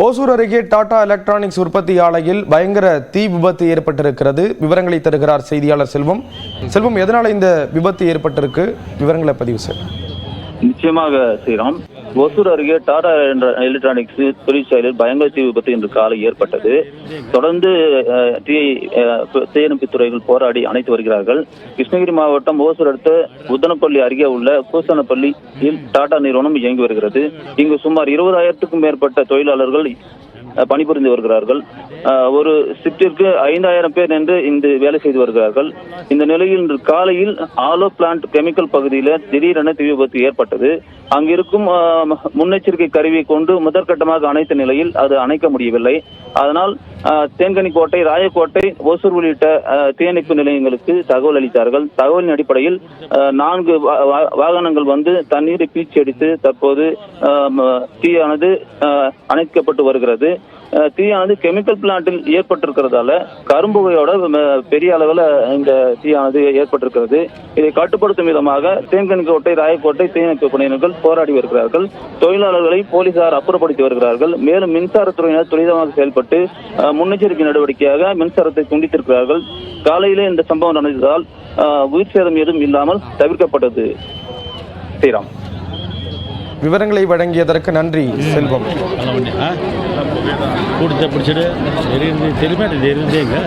ஓசூர் அருகே டாடா எலக்ட்ரானிக்ஸ் உற்பத்தி ஆலையில் பயங்கர தீ விபத்து ஏற்பட்டிருக்கிறது. விவரங்களை தருகிறார் செய்தியாளர் செல்வம். செல்வம், எதனால இந்த விபத்து ஏற்பட்டிருக்கு? விவரங்களை பதிவு செய்ய. நிச்சயமாக ஸ்ரீராம், ஓசூர் அருகே டாடா எலக்ட்ரானிக்ஸ் தொழிற்சாலையில் பயங்கர தீ விபத்து இன்று காலை ஏற்பட்டது. தொடர்ந்து தீயணைப்பு துறைகள் போராடி அணைத்து வருகிறார்கள். கிருஷ்ணகிரி மாவட்டம் ஓசூர் அடுத்த உத்தனப்பள்ளி அருகே உள்ள பூசனப்பள்ளியில் டாடா நிறுவனம் இயங்கி வருகிறது. இங்கு சுமார் 20,000க்கும் மேற்பட்ட தொழிலாளர்கள் பணிபுரிந்து வருகிறார்கள். ஒரு ஷிப்டிற்கு 5,000 பேர் என்று இங்கு வேலை செய்து வருகிறார்கள். இந்த நிலையில் இன்று காலையில் ஆலோ பிளான்ட் கெமிக்கல் பகுதியில் திடீரென தீ விபத்து ஏற்பட்டது. அங்கிருக்கும் முன்னெச்சரிக்கை கருவியை கொண்டு முதற்கட்டமாக அணைத்த நிலையில் அது அணைக்க முடியவில்லை. அதனால் தேன்கனிக்கோட்டை, ராயக்கோட்டை, ஓசூர் உள்ளிட்ட தீயணைப்பு நிலையங்களுக்கு தகவல் அளித்தார்கள். தகவலின் அடிப்படையில் 4 வாகனங்கள் வந்து தண்ணீரை பீச்சி அடித்து தற்போது தீயானது அணைக்கப்பட்டு வருகிறது. தீயானது கெமிக்கல் பிளான்ட்டில் ஏற்பட்டிருக்கிறதால கரும்புகையோட பெரிய அளவில் இந்த தீயானது ஏற்பட்டிருக்கிறது. இதை கட்டுப்படுத்தும் விதமாக தேன்கனிக்கோட்டை, ராயக்கோட்டை தீயணைப்பு பணியினர்கள் போராடி வருகிறார்கள். தொழிலாளர்களை போலீசார் அப்புறப்படுத்தி வருகிறார்கள். மேலும் மின்சாரத்துறையினர் துரிதமாக செயல்பட்டு முன்னெச்சரிக்கை நடவடிக்கையாக மின்சாரத்தை துண்டித்திருக்கிறார்கள். காலையிலே இந்த சம்பவம் நடந்ததால் உயிர் சேதம் எதுவும் இல்லாமல் தவிர்க்கப்பட்டது. ஸ்ரீராம், விவரங்களை வழங்கியதற்கு நன்றி செல்வம். பிடிச்சிட்டு தெரியுது தெரியுமே தெரியுதுங்க.